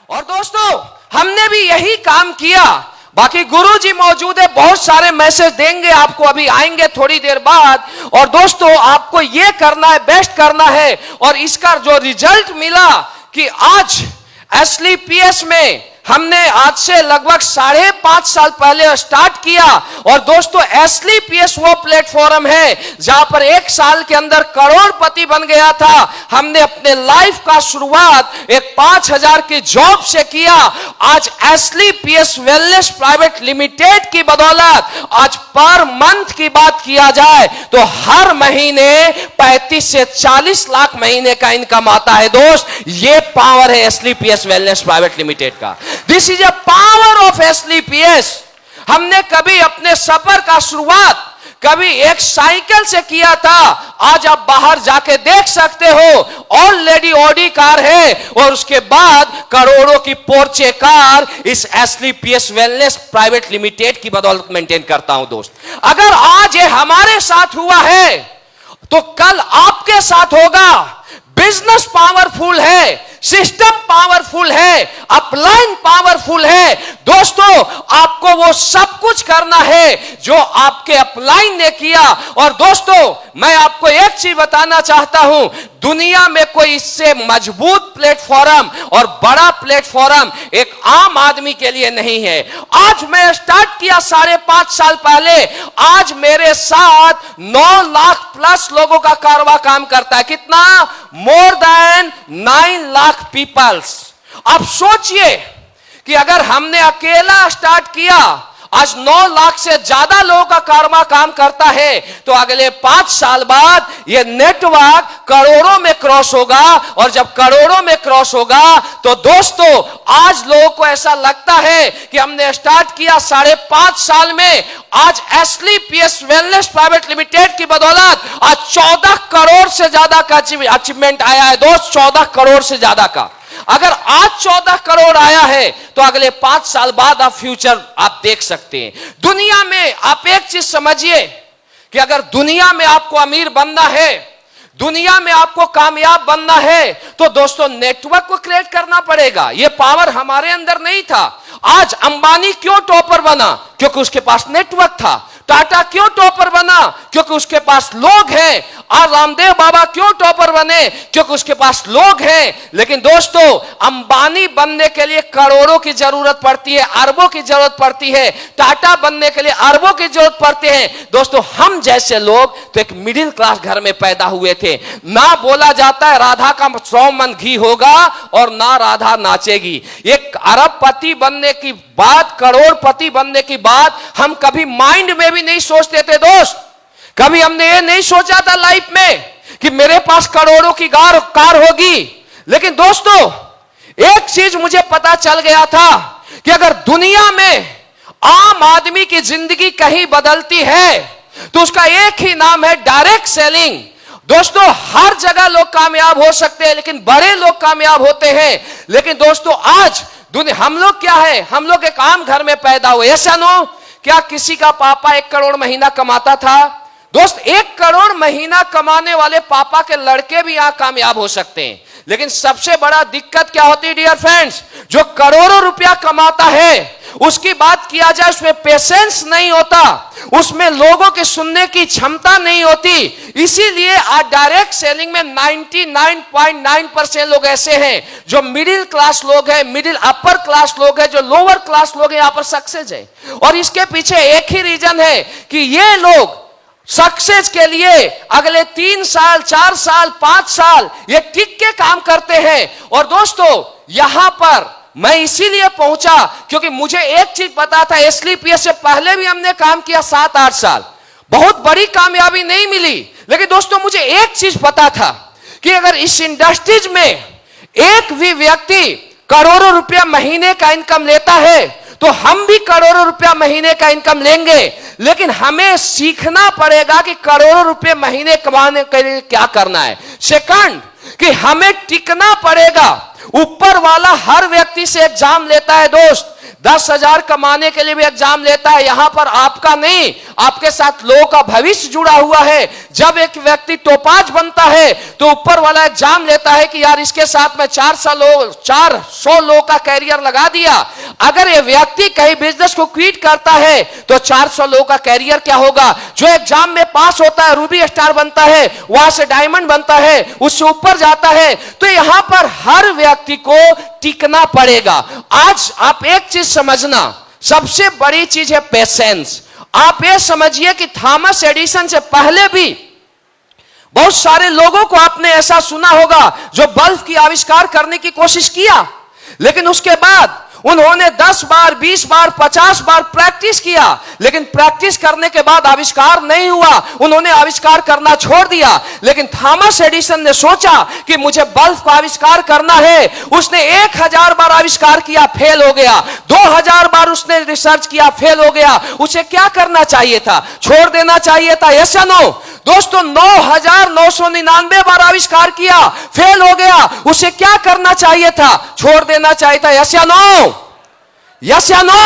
और दोस्तों हमने भी यही काम किया। बाकी गुरुजी मौजूद है, बहुत सारे मैसेज देंगे आपको, अभी आएंगे थोड़ी देर बाद। और दोस्तों आपको ये करना है, बेस्ट करना है। और इसका जो रिजल्ट मिला कि आज एसलीपीएस में हमने आज से लगभग 5.5 साल पहले स्टार्ट किया। और दोस्तों एसलीपीएस वो प्लेटफॉर्म है जहां पर 1 साल के अंदर करोड़पति बन गया था। हमने अपने लाइफ का शुरुआत एक 5,000 की जॉब से किया। आज एसलीपीएस वेलनेस प्राइवेट लिमिटेड की बदौलत आज पर मंथ की बात किया जाए तो हर महीने 35 से 40 लाख महीने का इनकम आता है। दोस्त ये पावर है एसलीपीएस वेलनेस प्राइवेट लिमिटेड का। This is a power of SLPS. हमने कभी अपने सफर का शुरुआत कभी एक साइकिल से किया था। आज आप बाहर जाके देख सकते हो, ऑलरेडी ऑडी कार है और उसके बाद करोड़ों की पोर्चे कार इस एसलीपीएस वेलनेस प्राइवेट लिमिटेड की बदौलत मेंटेन करता हूं। दोस्त अगर आज ये हमारे साथ हुआ है तो कल आपके साथ होगा। बिजनेस पावरफुल है, सिस्टम पावरफुल है, अपलाइन पावरफुल है। दोस्तों आपको वो सब कुछ करना है जो आपके अपलाइन ने किया। और दोस्तों मैं आपको एक चीज बताना चाहता हूं, दुनिया में कोई इससे मजबूत प्लेटफॉर्म और बड़ा प्लेटफॉर्म एक आम आदमी के लिए नहीं है। आज मैं स्टार्ट किया 5.5 साल पहले, आज मेरे साथ 9 लाख प्लस लोगों का कारवा काम करता है। कितना? More than 9 lakh peoples. अब सोचिए कि अगर हमने अकेला स्टार्ट किया, आज 9 लाख से ज्यादा लोगों का कारवा काम करता है, तो अगले 5 साल बाद यह नेटवर्क करोड़ों में क्रॉस होगा। और जब करोड़ों में क्रॉस होगा तो दोस्तों आज लोगों को ऐसा लगता है कि हमने स्टार्ट किया 5.5 साल में, आज एसलीपीएस वेलनेस प्राइवेट लिमिटेड की बदौलत आज 14 करोड़ से ज्यादा का अचीवमेंट आया है। दोस्त 14 करोड़ से ज्यादा का। अगर आज 14 करोड़ आया है तो अगले 5 साल बाद आप फ्यूचर आप देख सकते हैं। दुनिया में आप एक चीज समझिए कि अगर दुनिया में आपको अमीर बनना है, दुनिया में आपको कामयाब बनना है, तो दोस्तों नेटवर्क को क्रिएट करना पड़ेगा। यह पावर हमारे अंदर नहीं था। आज अंबानी क्यों टॉपर बना? क्योंकि उसके पास नेटवर्क था। टाटा क्यों टॉपर बना? क्योंकि उसके पास लोग हैं। और रामदेव बाबा क्यों टॉपर बने? क्योंकि उसके पास लोग हैं। लेकिन दोस्तों अंबानी बनने के लिए करोड़ों की जरूरत पड़ती है, अरबों की जरूरत पड़ती है। टाटा बनने के लिए अरबों की जरूरत पड़ती है। दोस्तों हम जैसे लोग तो एक मिडिल क्लास घर में पैदा हुए थे। ना बोला जाता है राधा का 100 मन घी होगा और ना राधा नाचेगी। एक अरबपति बनने की बात, करोड़पति बनने की बात हम कभी माइंड में भी नहीं सोचते थे। दोस्त कभी हमने ये नहीं सोचा था लाइफ में कि मेरे पास करोड़ों की कार होगी। लेकिन दोस्तों एक चीज मुझे पता चल गया था कि अगर दुनिया में आम आदमी की जिंदगी कहीं बदलती है तो उसका एक ही नाम है डायरेक्ट सेलिंग। दोस्तों हर जगह लोग कामयाब हो सकते हैं, लेकिन बड़े लोग कामयाब होते हैं। लेकिन दोस्तों आज हम लोग क्या है? हम लोग एक आम घर में पैदा हुए। ऐसा नो क्या किसी का पापा 1 करोड़ महीना कमाता था? दोस्त 1 करोड़ महीना कमाने वाले पापा के लड़के भी यहां कामयाब हो सकते हैं। लेकिन सबसे बड़ा दिक्कत क्या होती है डियर फ्रेंड्स? जो करोड़ों रुपया कमाता है उसकी बात किया जाए, उसमें पेशेंस नहीं होता, उसमें लोगों के सुनने की क्षमता नहीं होती। इसीलिए आज डायरेक्ट सेलिंग में 99.9% लोग ऐसे हैं जो मिडिल क्लास लोग हैं, मिडिल अपर क्लास लोग हैं, जो लोअर क्लास लोग हैं, यहां पर सक्सेस है। और इसके पीछे एक ही रीजन है कि ये लोग सक्सेस के लिए अगले 3 साल, 4 साल, 5 साल ये टिक के काम करते हैं। और दोस्तों यहां पर मैं इसीलिए पहुंचा क्योंकि मुझे एक चीज पता था, एसलीपीएस से पहले भी हमने काम किया 7-8 साल, बहुत बड़ी कामयाबी नहीं मिली। लेकिन दोस्तों मुझे एक चीज पता था कि अगर इस इंडस्ट्रीज में एक भी व्यक्ति करोड़ों रुपया महीने का इनकम लेता है तो हम भी करोड़ों रुपया महीने का इनकम लेंगे। लेकिन हमें सीखना पड़ेगा कि करोड़ों रुपए महीने कमाने के लिए क्या करना है। सेकंड कि हमें टिकना पड़ेगा। ऊपर वाला हर व्यक्ति से एग्जाम लेता है दोस्त। 10,000 कमाने के लिए भी एग्जाम लेता है। यहां पर आपका नहीं, आपके साथ लोगों का भविष्य जुड़ा हुआ है। जब एक व्यक्ति टोपाज बनता है तो ऊपर वाला एग्जाम लेता है कि यार इसके साथ में 400 लोगों का कैरियर लगा दिया। अगर ये व्यक्ति कहीं बिजनेस को क्विट करता है तो 400 लोगों का कैरियर क्या होगा। जो एग्जाम में पास होता है, रूबी स्टार बनता है, वहां से डायमंड बनता है, उससे ऊपर जाता है। तो यहां पर हर व्यक्ति को टिकना पड़ेगा। आज आप एक चीज समझना, सबसे बड़ी चीज है पेशेंस। आप ये समझिए कि थॉमस एडिसन से पहले भी बहुत सारे लोगों को आपने ऐसा सुना होगा जो बल्ब की आविष्कार करने की कोशिश किया, लेकिन उसके बाद उन्होंने 10 बार, 20 बार, 50 बार प्रैक्टिस किया, लेकिन प्रैक्टिस करने के बाद आविष्कार नहीं हुआ। उन्होंने आविष्कार करना छोड़ दिया। लेकिन थॉमस एडिसन ने सोचा कि मुझे बल्ब का आविष्कार करना है। उसने 1000 बार आविष्कार किया, फेल हो गया। 2000 बार उसने रिसर्च किया, फेल हो गया। उसे क्या करना चाहिए था? छोड़ देना चाहिए था? यस या नो? दोस्तों, 9999 बार आविष्कार किया, फेल हो गया। उसे क्या करना चाहिए था? छोड़ देना चाहिए था? यस या नो? यस या नो?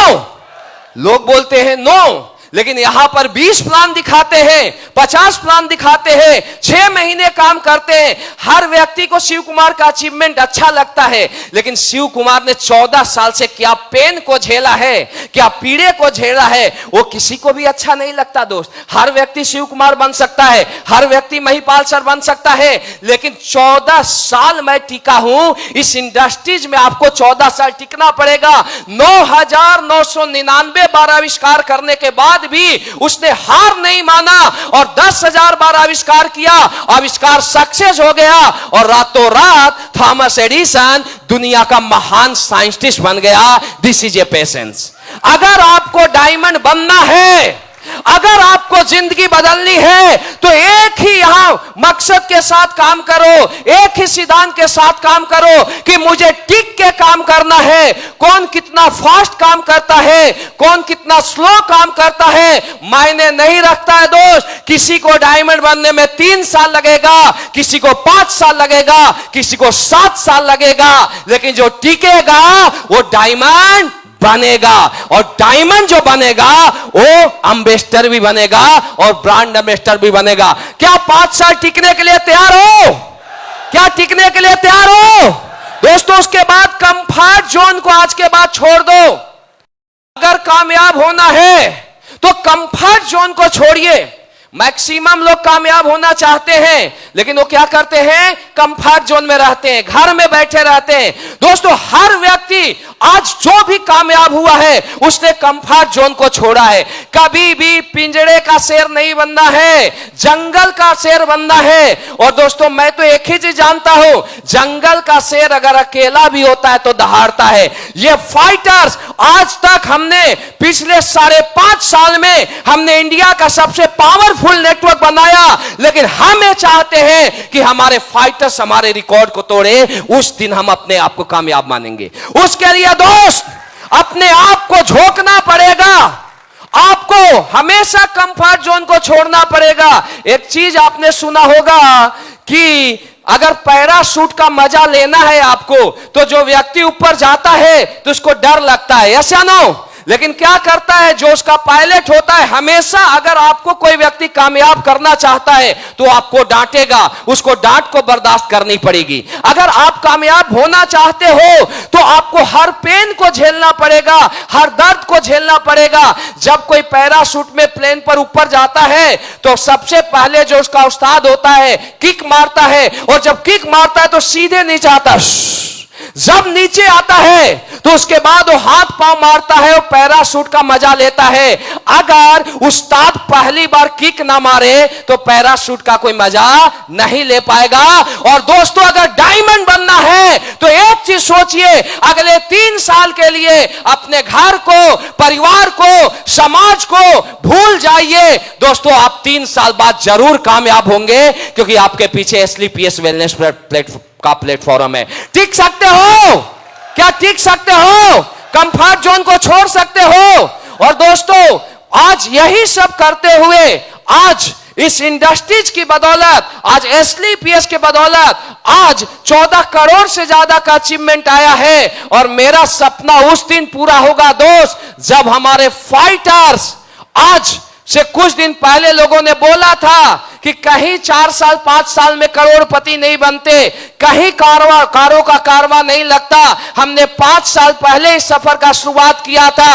लोग बोलते हैं नो, लेकिन यहां पर 20 प्लान दिखाते हैं, 50 प्लान दिखाते हैं, 6 महीने काम करते हैं। हर व्यक्ति को शिव कुमार का अचीवमेंट अच्छा लगता है, लेकिन शिव कुमार ने 14 साल से क्या पेन को झेला है, क्या पीड़े को झेला है, वो किसी को भी अच्छा नहीं लगता। दोस्त, हर व्यक्ति शिव कुमार बन सकता है, हर व्यक्ति महिपाल सर बन सकता है, लेकिन 14 साल मैं टिका हूं इस इंडस्ट्रीज में। आपको 14 साल टिकना पड़ेगा। 9999 बार आविष्कार करने के बाद भी उसने हार नहीं माना और 10,000 बार आविष्कार किया। आविष्कार सक्सेस हो गया और रातों रात थॉमस एडिसन दुनिया का महान साइंटिस्ट बन गया। This is a patience. अगर आपको डायमंड बनना है, अगर आपको जिंदगी बदलनी है, तो एक ही यहां मकसद के साथ काम करो, एक ही सिद्धांत के साथ काम करो कि मुझे टिक के काम करना है। कौन कितना फास्ट काम करता है, कौन कितना स्लो काम करता है, मायने नहीं रखता है। दोस्त, किसी को डायमंड बनने में 3 साल लगेगा, किसी को 5 साल लगेगा, किसी को 7 साल लगेगा, लेकिन जो टिकेगा वो डायमंड बनेगा। और डायमंड जो बनेगा वो एम्बेसडर भी बनेगा और ब्रांड एम्बेसडर भी बनेगा। क्या 5 साल टिकने के लिए तैयार हो? क्या टिकने के लिए तैयार हो? दोस्तों, उसके बाद कंफर्ट जोन को आज के बाद छोड़ दो। अगर कामयाब होना है तो कंफर्ट जोन को छोड़िए। मैक्सिमम लोग कामयाब होना चाहते हैं, लेकिन वो क्या करते हैं? कंफर्ट जोन में रहते हैं, घर में बैठे रहते हैं। दोस्तों, हर व्यक्ति आज जो भी कामयाब हुआ है उसने कंफर्ट जोन को छोड़ा है। कभी भी पिंजड़े का शेर नहीं बनना है, जंगल का शेर बनना है। और दोस्तों, मैं तो एक ही चीज जानता हूं, जंगल का शेर अगर अकेला भी होता है तो दहाड़ता है। ये फाइटर्स, आज तक हमने पिछले 5.5 साल में हमने इंडिया का सबसे पावरफुल नेटवर्क बनाया, लेकिन हम ये चाहते हैं कि हमारे फाइटर्स हमारे रिकॉर्ड को तोड़े। उस दिन हम अपने आप को कामयाब मानेंगे। उसके लिए दोस्त, अपने आप को झोंकना पड़ेगा, आपको हमेशा कंफर्ट जोन को छोड़ना पड़ेगा। एक चीज आपने सुना होगा कि अगर पैराशूट का मजा लेना है आपको, तो जो व्यक्ति ऊपर जाता है तो उसको डर लगता है। यस या नो? लेकिन क्या करता है जो उसका पायलट होता है, हमेशा अगर आपको कोई व्यक्ति कामयाब करना चाहता है तो आपको डांटेगा, उसको डांट को बर्दाश्त करनी पड़ेगी। अगर आप कामयाब होना चाहते हो तो आपको हर पेन को झेलना पड़ेगा, हर दर्द को झेलना पड़ेगा। जब कोई पैराशूट में प्लेन पर ऊपर जाता है तो सबसे पहले जो उसका उस्ताद होता है किक मारता है, और जब किक मारता है तो सीधे नीचे आता है। जब नीचे आता है तो उसके बाद वो हाथ पांव मारता है और पैराशूट का मजा लेता है। अगर उस्ताद पहली बार किक ना मारे तो पैराशूट का कोई मजा नहीं ले पाएगा। और दोस्तों, अगर डायमंड बनना है तो एक चीज सोचिए, अगले 3 साल के लिए अपने घर को, परिवार को, समाज को भूल जाइए। दोस्तों, आप 3 साल बाद जरूर कामयाब होंगे, क्योंकि आपके पीछे SLPS वेलनेस का प्लेटफॉर्म है। टिक सकते हो? क्या टिक सकते हो? कंफर्ट जोन को छोड़ सकते हो? और दोस्तों, आज यही सब करते हुए आज इस इंडस्ट्रीज की बदौलत, आज एसलीपीएस के बदौलत आज 14 करोड़ से ज्यादा का अचीवमेंट आया है। और मेरा सपना उस दिन पूरा होगा दोस्त, जब हमारे फाइटर्स, आज से कुछ दिन पहले लोगों ने बोला था कि कहीं 4 साल 5 साल में करोड़पति नहीं बनते, कहीं कारों का कारवा नहीं लगता। हमने 5 साल पहले इस सफर का शुरुआत किया था।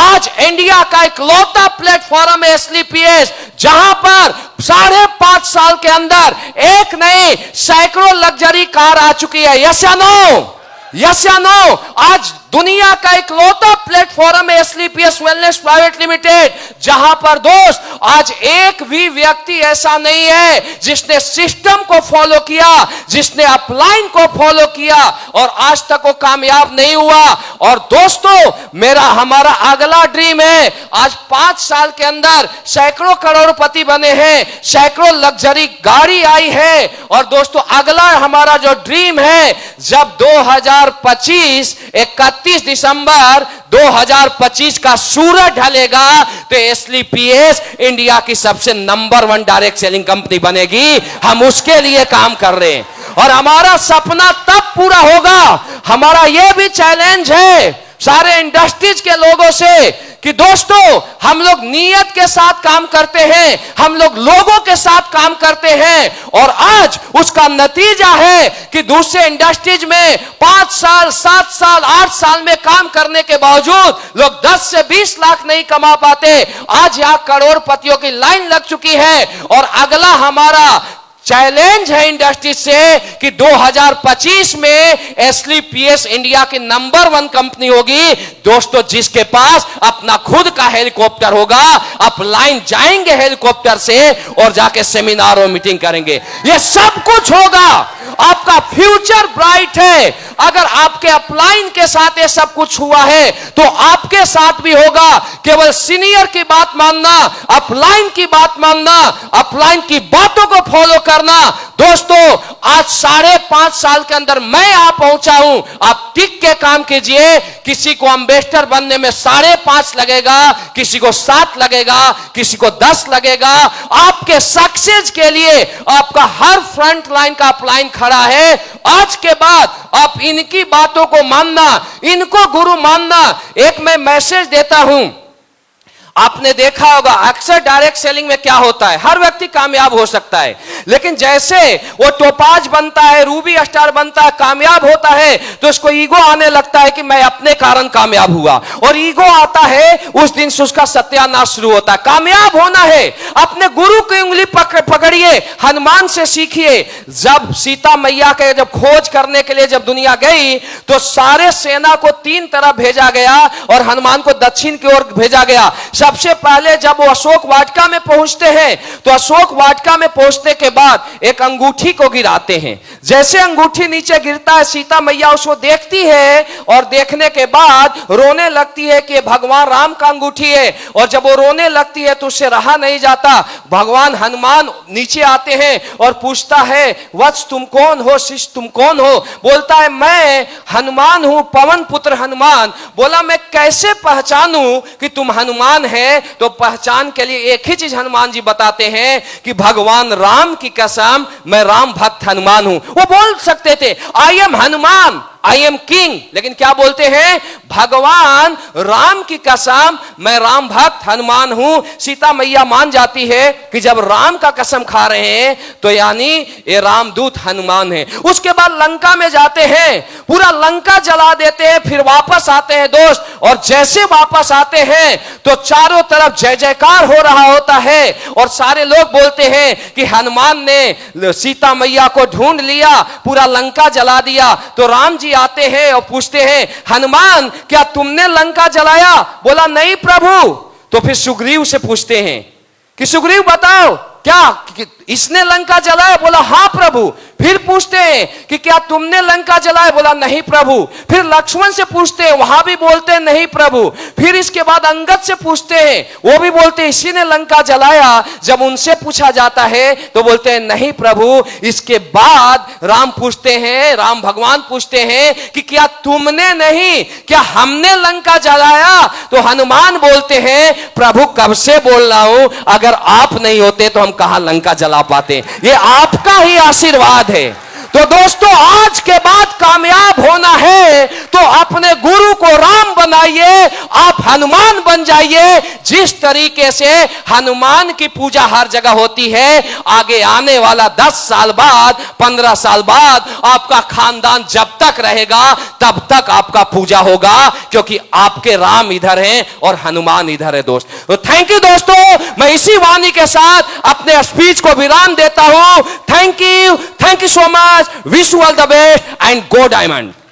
आज इंडिया का इकलौता प्लेटफॉर्म है एसलीपीएस, जहां पर 5.5 साल के अंदर एक नहीं सैकड़ों लग्जरी कार आ चुकी है। यस या नो? यस या नो? आज दुनिया का इकलौता प्लेटफॉर्म है एसलीपीएस वेलनेस प्राइवेट लिमिटेड, जहां पर दोस्त आज एक भी व्यक्ति ऐसा नहीं है जिसने सिस्टम को फॉलो किया, जिसने अपलाइन को फॉलो किया और आज तक वो कामयाब नहीं हुआ। और दोस्तों, हमारा अगला ड्रीम है, आज 5 साल के अंदर सैकड़ों करोड़पति बने हैं, सैकड़ों लग्जरी गाड़ी आई है। और दोस्तों, अगला हमारा जो ड्रीम है, जब 2025 31 दिसंबर 2025 का सूरज ढलेगा तो एसलीपीएस इंडिया की सबसे नंबर 1 डायरेक्ट सेलिंग कंपनी बनेगी। हम उसके लिए काम कर रहे हैं और हमारा सपना तब पूरा होगा। हमारा यह भी चैलेंज है सारे इंडस्ट्रीज के लोगों से कि दोस्तों, हम लोग नियत के साथ काम करते हैं, हम लोग लोगों के साथ काम करते हैं और आज उसका नतीजा है कि दूसरे इंडस्ट्रीज में 5 साल 7 साल 8 साल में काम करने के बावजूद लोग 10 से 20 लाख नहीं कमा पाते। आज यहां करोड़पतियों की लाइन लग चुकी है और अगला हमारा चैलेंज है इंडस्ट्री से कि 2025 में एसलीपीएस इंडिया की नंबर 1 कंपनी होगी दोस्तों, जिसके पास अपना खुद का हेलीकॉप्टर होगा। आप लाइन जाएंगे हेलीकॉप्टर से और जाके सेमिनार और मीटिंग करेंगे। ये सब कुछ होगा, आपका फ्यूचर ब्राइट है। अगर आपके अपलाइन के साथ ये सब कुछ हुआ है तो आपके साथ भी होगा। केवल सीनियर की बात मानना, अपलाइन की बात मानना, अपलाइन की बातों को फॉलो करना। दोस्तों, आज 5.5 साल के अंदर मैं यहां पहुंचा हूं। आप टिक के काम कीजिए। किसी को एम्बेसडर बनने में 5.5 लगेगा, किसी को 7 लगेगा, किसी को 10 लगेगा। आपके सक्सेस के लिए आपका हर फ्रंट लाइन का अपलाइन खड़ा है। आज के बाद आप इनकी बातों को मानना, इनको गुरु मानना। एक मैं मैसेज देता हूं, आपने देखा होगा अक्सर डायरेक्ट सेलिंग में क्या होता है, हर व्यक्ति कामयाब हो सकता है, लेकिन जैसे वो टोपाज बनता है, रूबी स्टार बनता है, कामयाब होता है तो उसको ईगो आने लगता है कि मैं अपने कारण कामयाब हुआ। और ईगो आता है उस दिन से उसका सत्यानाश शुरू होता है। कामयाब होना है, अपने गुरु की उंगली पकड़िए, हनुमान से सीखिए। जब सीता मैया के जब खोज करने के लिए जब दुनिया गई तो सारे सेना को 3 तरफ भेजा गया और हनुमान को दक्षिण की ओर भेजा गया। सबसे पहले जब वो अशोक वाटिका में पहुंचते हैं तो अशोक वाटिका में पहुंचने के बाद एक अंगूठी को गिराते हैं। जैसे अंगूठी नीचे गिरता है, सीता मैया उसको देखती है और देखने के बाद रोने लगती है कि भगवान राम का अंगूठी है। और जब वो रोने लगती है तो उससे रहा नहीं जाता। भगवान हनुमान नीचे आते हैं और पूछता है, वत्स तुम कौन हो, शिष्य तुम कौन हो? बोलता है, मैं हनुमान हूं, पवन पुत्र हनुमान। बोला, मैं कैसे पहचानूं कि तुम हनुमान है? तो पहचान के लिए एक ही चीज हनुमान जी बताते हैं कि भगवान राम की कसम, मैं राम भक्त हनुमान हूं। वो बोल सकते थे I am Hanuman, I am king, लेकिन क्या बोलते हैं? भगवान राम की कसम, मैं राम भक्त हनुमान हूं। सीता मैया मान जाती है कि जब राम का कसम खा रहे हैं तो यानी ये रामदूत हनुमान है। उसके बाद लंका में जाते हैं, पूरा लंका जला देते हैं, फिर वापस आते हैं दोस्त। और जैसे वापस आते हैं तो चारों तरफ जय जयकार हो रहा होता है और सारे लोग बोलते हैं कि हनुमान ने सीता मैया को ढूंढ लिया, पूरा लंका जला दिया। तो राम जी आते हैं और पूछते हैं, हनुमान क्या तुमने लंका जलाया? बोला, नहीं प्रभु। तो फिर सुग्रीव से पूछते हैं कि सुग्रीव बताओ क्या इसने लंका जलाया? बोला हाँ प्रभु। फिर पूछते हैं कि क्या तुमने लंका जलाया? बोला नहीं प्रभु। फिर लक्ष्मण से पूछते हैं, वहां भी बोलते हैं नहीं प्रभु। फिर इसके बाद अंगद से पूछते हैं, वो भी बोलते हैं इसी ने लंका जलाया। जब उनसे पूछा जाता है तो बोलते हैं नहीं प्रभु। इसके बाद राम पूछते हैं, राम भगवान पूछते हैं कि क्या तुमने नहीं, क्या हमने लंका जलाया? तो हनुमान बोलते हैं प्रभु कब से बोल रहा हूं, अगर आप नहीं होते तो हम कहां लंका जला पाते। ये आपका ही आशीर्वाद है। तो दोस्तों, आज के बाद कामयाब होना है तो अपने गुरु को राम बनाइए, आप हनुमान बन जाइए। जिस तरीके से हनुमान की पूजा हर जगह होती है, आगे आने वाला 10 साल बाद, 15 साल बाद आपका खानदान जब तक रहेगा तब तक आपका पूजा होगा, क्योंकि आपके राम इधर हैं और हनुमान इधर है। दोस्त, तो थैंक यू दोस्तों। मैं इसी वाणी के साथ अपने स्पीच को विराम देता हूं। Thank you so much. Wish you all the best and go Diamond.